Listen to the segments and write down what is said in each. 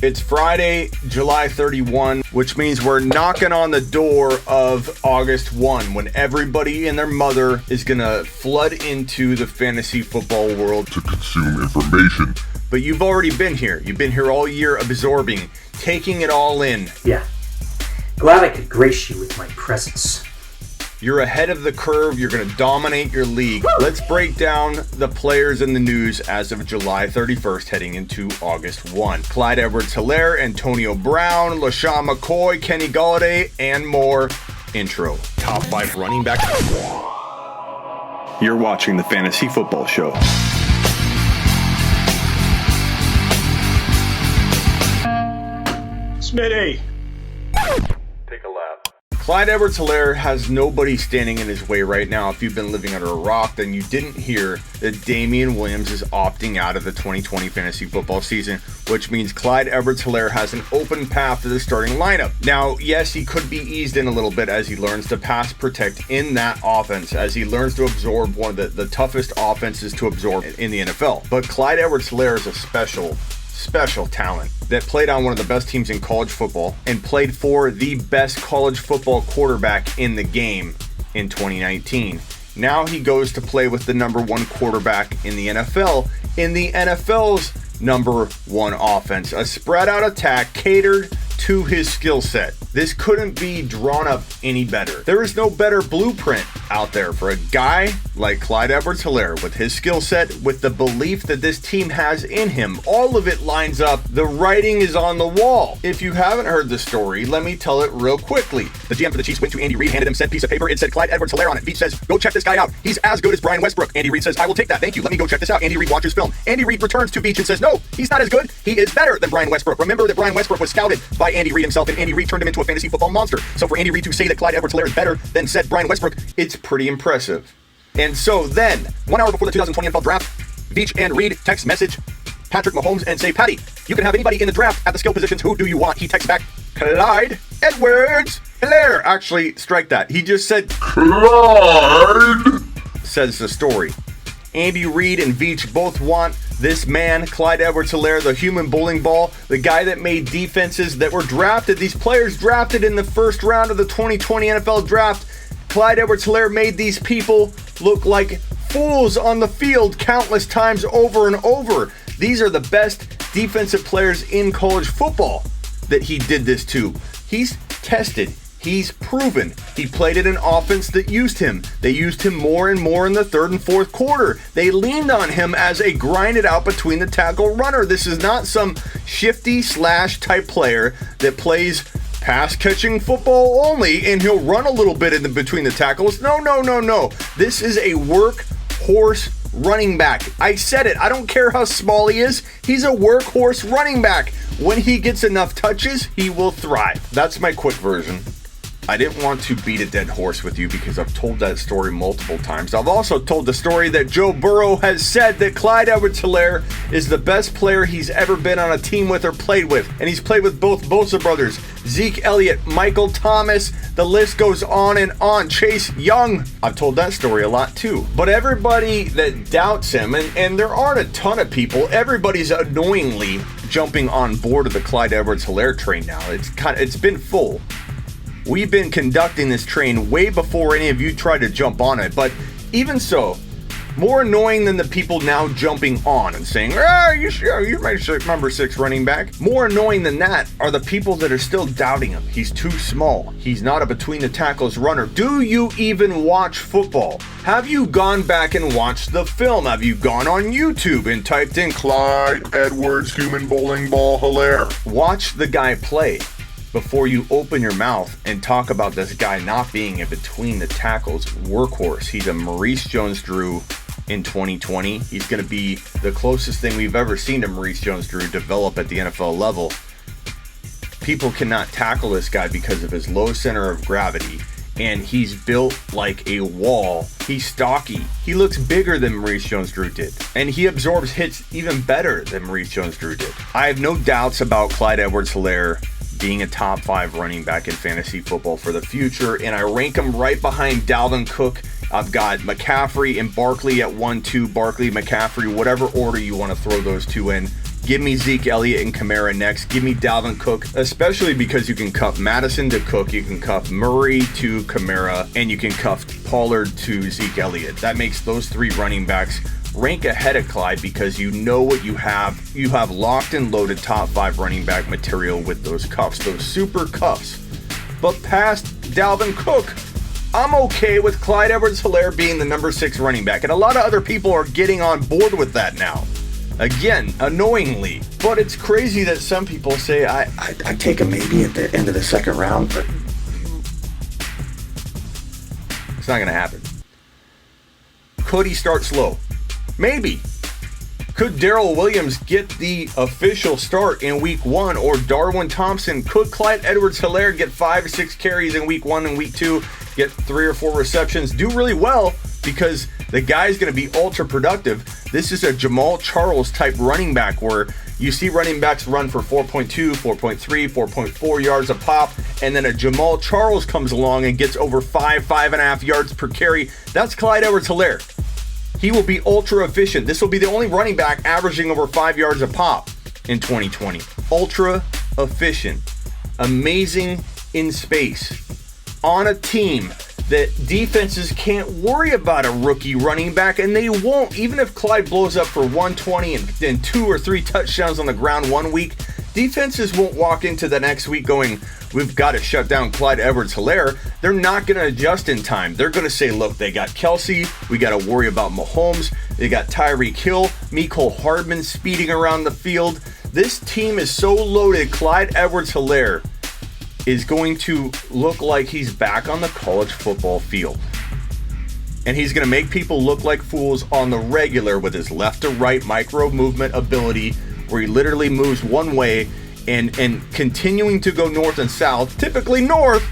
It's Friday, July 31, which means we're knocking on the door of August 1, when everybody and their mother is going to flood into the fantasy football world to consume information. But you've already been here. You've been here all year absorbing, taking it all in. Yeah. Glad I could grace you with my presence. You're ahead of the curve. You're going to dominate your league. Let's break down the players in the news as of July 31st, heading into August 1. Clyde Edwards-Helaire, Antonio Brown, LeSean McCoy, Kenny Galladay, and more. Intro. Top 5 running backs. You're watching the Fantasy Football Show. Smitty. Take a lap. Clyde Edwards-Helaire has nobody standing in his way right now. If you've been living under a rock, then you didn't hear that Damian Williams is opting out of the 2020 fantasy football season, which means Clyde Edwards-Helaire has an open path to the starting lineup. Now, yes, he could be eased in a little bit as he learns to pass protect in that offense, as he learns to absorb one of the toughest offenses to absorb in the NFL. But Clyde Edwards-Helaire is a special talent that played on one of the best teams in college football and played for the best college football quarterback in the game in 2019. Now he goes to play with the number one quarterback in the NFL, in the NFL's number one offense. A spread out attack catered to his skill set. This couldn't be drawn up any better. There is no better blueprint out there for a guy like Clyde Edwards-Helaire with his skill set, with the belief that this team has in him. All of it lines up. The writing is on the wall. If you haven't heard the story, let me tell it real quickly. The GM for the Chiefs went to Andy Reid, handed him said piece of paper. It said Clyde Edwards-Helaire on it. Veach says, go check this guy out. He's as good as Brian Westbrook. Andy Reid says, I will take that. Thank you. Let me go check this out. Andy Reid watches film. Andy Reid returns to Veach and says, no, he's not as good. He is better than Brian Westbrook. Remember that Brian Westbrook was scouted by Andy Reid himself, and Andy Reid turned him into a fantasy football monster. So for Andy Reid to say that Clyde Edwards-Helaire is better than said Brian Westbrook, it's pretty impressive. And so then, 1 hour before the 2020 NFL Draft, Veach and Reid text message Patrick Mahomes and say, Patty, you can have anybody in the draft at the skill positions. Who do you want? He texts back, Clyde Edwards-Helaire. Actually, strike that. He just said, Clyde, says the story. Andy Reid and Veach both want this man, Clyde Edwards-Helaire, the human bowling ball, the guy that made defenses that were drafted, these players drafted in the first round of the 2020 NFL Draft. Clyde Edwards-Helaire made these people look like fools on the field countless times over and over. These are the best defensive players in college football that he did this to. He's tested. He's proven. He played in an offense that used him. They used him more and more in the third and fourth quarter. They leaned on him as a grind it out between the tackle runner. This is not some shifty slash type player that plays pass catching football only and he'll run a little bit in between the tackles. No. This is a workhorse running back. I said it. I don't care how small he is. He's a workhorse running back. When he gets enough touches, he will thrive. That's my quick version. I didn't want to beat a dead horse with you because I've told that story multiple times. I've also told the story that Joe Burrow has said that Clyde Edwards-Helaire is the best player he's ever been on a team with or played with. And he's played with both Bosa brothers, Zeke Elliott, Michael Thomas, the list goes on and on, Chase Young. I've told that story a lot too. But everybody that doubts him, and there aren't a ton of people, everybody's annoyingly jumping on board of the Clyde Edwards-Helaire train now. It's been full. We've been conducting this train way before any of you tried to jump on it, but even so, more annoying than the people now jumping on and saying, you sure you're my number 6 running back? More annoying than that are the people that are still doubting him. He's too small. He's not a between the tackles runner. Do you even watch football? Have you gone back and watched the film? Have you gone on YouTube and typed in Clyde Edwards human bowling ball Hilaire? Watch the guy play before you open your mouth and talk about this guy not being a between the tackles workhorse. He's a Maurice Jones-Drew in 2020. He's going to be the closest thing we've ever seen to Maurice Jones-Drew develop at the NFL level. People cannot tackle this guy because of his low center of gravity, and he's built like a wall. He's stocky. He looks bigger than Maurice Jones-Drew did, and he absorbs hits even better than Maurice Jones-Drew did. I have no doubts about Clyde Edwards-Helaire being a top 5 running back in fantasy football for the future, and I rank him right behind Dalvin Cook. I've got McCaffrey and Barkley at 1, 2, Barkley, McCaffrey, whatever order you want to throw those two in. Give me Zeke Elliott and Kamara next. Give me Dalvin Cook, especially because you can cuff Madison to Cook, you can cuff Murray to Kamara, and you can cuff Pollard to Zeke Elliott. That makes those 3 running backs rank ahead of Clyde because you know what you have. You have locked and loaded top 5 running back material with those cuffs, those super cuffs. But past Dalvin Cook, I'm okay with Clyde Edwards-Helaire being the number 6 running back. And a lot of other people are getting on board with that now. Again, annoyingly. But it's crazy that some people say, I take him maybe at the end of the 2nd round, but it's not going to happen. Could he start slow? Maybe. Could Darrell Williams get the official start in week 1 or Darwin Thompson? Could Clyde Edwards-Helaire get 5 or 6 carries in week 1 and week 2, get 3 or 4 receptions, do really well because the guy's going to be ultra productive? This is a Jamal Charles type running back where you see running backs run for 4.2, 4.3, 4.4 yards a pop, and then a Jamal Charles comes along and gets over 5.5 yards per carry. That's Clyde Edwards-Helaire. He will be ultra efficient. This will be the only running back averaging over 5 yards a pop in 2020. Ultra efficient. Amazing in space. On a team that defenses can't worry about a rookie running back, and they won't. Even if Clyde blows up for 120 and then 2 or 3 touchdowns on the ground one week, defenses won't walk into the next week going, we've got to shut down Clyde Edwards-Helaire. They're not going to adjust in time. They're going to say, look, they got Kelsey. We got to worry about Mahomes. They got Tyreek Hill, Mecole Hardman speeding around the field. This team is so loaded. Clyde Edwards-Helaire is going to look like he's back on the college football field. And he's going to make people look like fools on the regular with his left to right micro movement ability, where he literally moves one way and continuing to go north and south, typically north,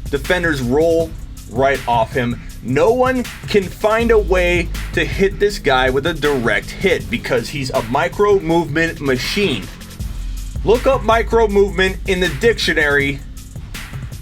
defenders roll right off him. No one can find a way to hit this guy with a direct hit because he's a micro movement machine. Look up micro movement in the dictionary.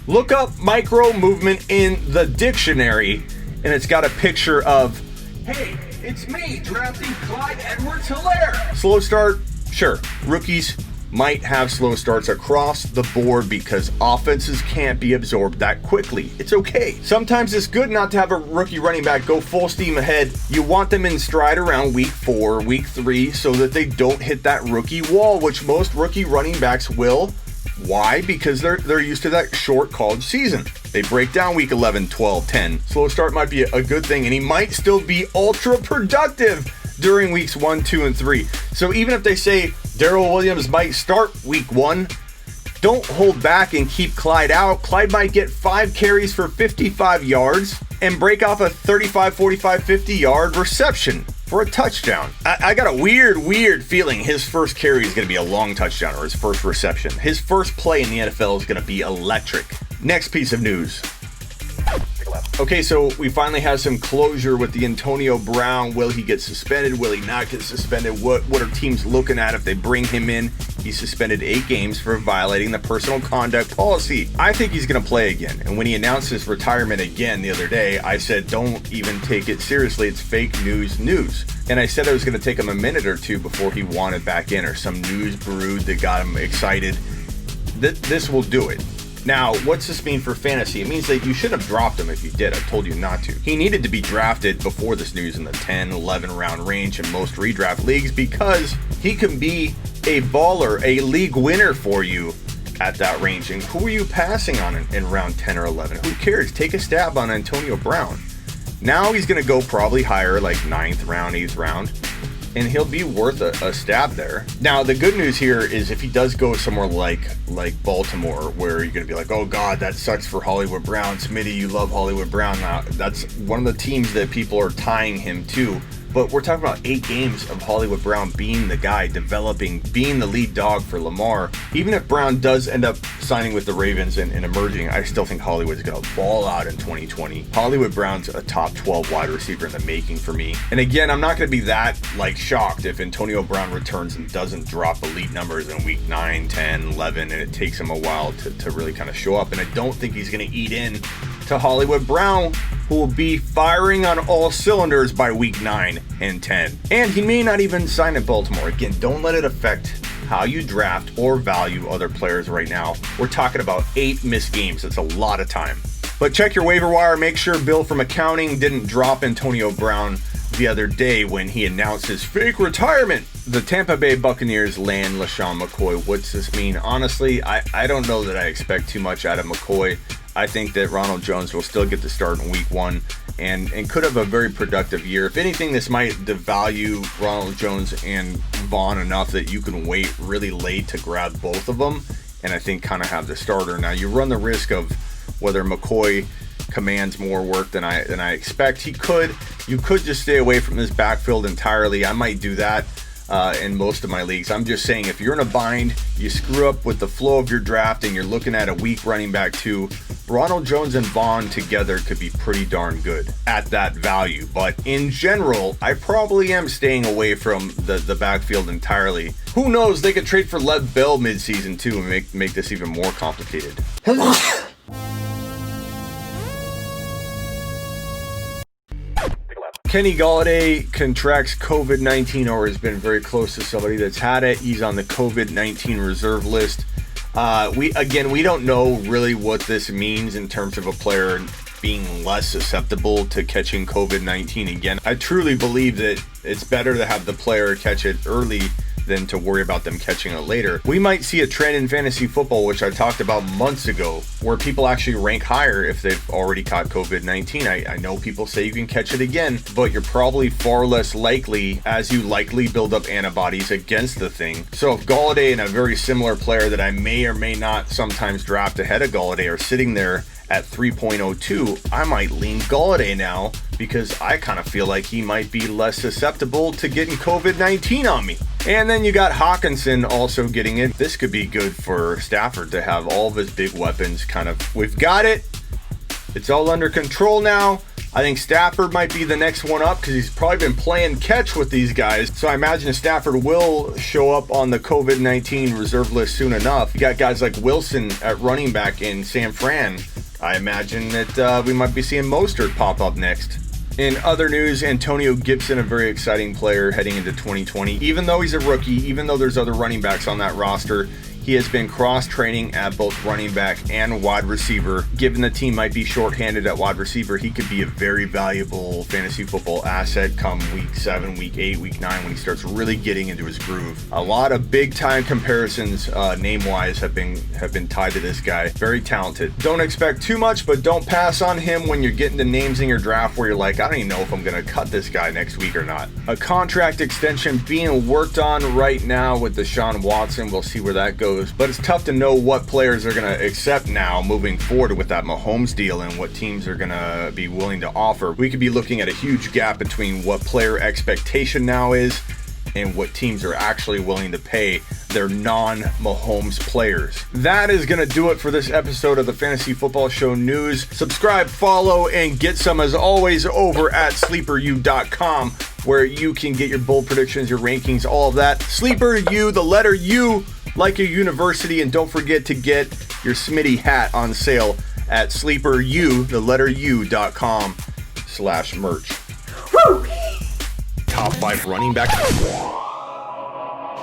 Look up micro movement in the dictionary, and it's got a picture of, hey, it's me drafting Clyde Edwards-Helaire. Slow start, sure. Rookies might have slow starts across the board because offenses can't be absorbed that quickly. It's okay. Sometimes it's good not to have a rookie running back go full steam ahead. You want them in stride around week 4, week 3, so that they don't hit that rookie wall, which most rookie running backs will. Why? Because they're used to that short college season. They break down week 11, 12, 10. Slow start might be a good thing, and he might still be ultra productive during weeks 1, 2, and 3. So even if they say Darrell Williams might start week 1, don't hold back and keep Clyde out. Clyde might get 5 carries for 55 yards and break off a 35, 45, 50 yard reception for a touchdown. I got a weird feeling his first carry is going to be a long touchdown, or his first reception. His first play in the NFL is going to be electric. Next piece of news. Okay, so we finally have some closure with the Antonio Brown. Will he get suspended? Will he not get suspended? What are teams looking at if they bring him in? He's suspended 8 games for violating the personal conduct policy. I think he's going to play again. And when he announced his retirement again the other day, I said, don't even take it seriously. It's fake news. And I said it was going to take him a minute or two before he wanted back in, or some news brewed that got him excited. This will do it. Now, what's this mean for fantasy? It means that you shouldn't have dropped him if you did. I told you not to. He needed to be drafted before this news in the 10, 11 round range in most redraft leagues because he can be a baller, a league winner for you at that range. And who are you passing on in round 10 or 11? Who cares? Take a stab on Antonio Brown. Now he's going to go probably higher, like 9th round, 8th round. And he'll be worth a stab there. Now, the good news here is if he does go somewhere like Baltimore, where you're going to be like, oh, God, that sucks for Hollywood Brown. Smitty, you love Hollywood Brown. Now, that's one of the teams that people are tying him to. But we're talking about 8 games of Hollywood Brown being the guy, developing, being the lead dog for Lamar. Even if Brown does end up signing with the Ravens and emerging, I still think Hollywood's going to ball out in 2020. Hollywood Brown's a top 12 wide receiver in the making for me. And again, I'm not going to be that shocked if Antonio Brown returns and doesn't drop elite numbers in week 9, 10, 11, and it takes him a while to really kind of show up. And I don't think he's going to eat in to Hollywood Brown, who will be firing on all cylinders by week 9 and 10. And he may not even sign in Baltimore. Again, don't let it affect how you draft or value other players right now. We're talking about 8 missed games. That's a lot of time. But check your waiver wire. Make sure Bill from accounting didn't drop Antonio Brown the other day when he announced his fake retirement. The Tampa Bay Buccaneers land LeSean McCoy. What's this mean? Honestly, I don't know that I expect too much out of McCoy. I think that Ronald Jones will still get the start in week 1 and could have a very productive year. If anything, this might devalue Ronald Jones and Vaughn enough that you can wait really late to grab both of them and I think kind of have the starter. Now, you run the risk of whether McCoy commands more work than I expect. You could just stay away from this backfield entirely. I might do that in most of my leagues. I'm just saying, if you're in a bind, you screw up with the flow of your draft and you're looking at a weak running back too, Ronald Jones and Vaughn together could be pretty darn good at that value. But in general, I probably am staying away from the backfield entirely. Who knows, they could trade for Lev Bell midseason too and make this even more complicated. Kenny Galladay contracts COVID-19 or has been very close to somebody that's had it. He's on the COVID-19 reserve list. We don't know really what this means in terms of a player being less susceptible to catching COVID-19 again. I truly believe that it's better to have the player catch it early than to worry about them catching it later. We might see a trend in fantasy football, which I talked about months ago, where people actually rank higher if they've already caught COVID-19. I know people say you can catch it again, but you're probably far less likely as you likely build up antibodies against the thing. So if Galladay and a very similar player that I may or may not sometimes draft ahead of Galladay are sitting there at 3.02, I might lean Galladay now because I kind of feel like he might be less susceptible to getting COVID-19 on me. And then you got Hockenson also getting it. This could be good for Stafford to have all of his big weapons kind of, we've got it. It's all under control now. I think Stafford might be the next one up because he's probably been playing catch with these guys. So I imagine Stafford will show up on the COVID-19 reserve list soon enough. You got guys like Wilson at running back in San Fran. I imagine that we might be seeing Mostert pop up next. In other news, Antonio Gibson, a very exciting player heading into 2020. Even though he's a rookie, even though there's other running backs on that roster, he has been cross-training at both running back and wide receiver. Given the team might be shorthanded at wide receiver, he could be a very valuable fantasy football asset come week 7, week 8, week 9 when he starts really getting into his groove. A lot of big-time comparisons name-wise have been tied to this guy. Very talented. Don't expect too much, but don't pass on him when you're getting to names in your draft where you're like, I don't even know if I'm going to cut this guy next week or not. A contract extension being worked on right now with Deshaun Watson. We'll see where that goes. But it's tough to know what players are going to accept now moving forward with that Mahomes deal and what teams are going to be willing to offer. We could be looking at a huge gap between what player expectation now is and what teams are actually willing to pay their non-Mahomes players. That is going to do it for this episode of the Fantasy Football Show News. Subscribe, follow, and get some as always over at sleeperu.com, where you can get your bold predictions, your rankings, all of that. Sleeper U, the letter U, like your university, and don't forget to get your Smitty hat on sale at sleeperu, the letter U.com/merch. Woo! Top 5 running back.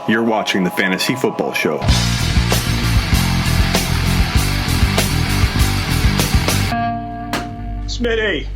You're watching the Fantasy Football Show. Smitty,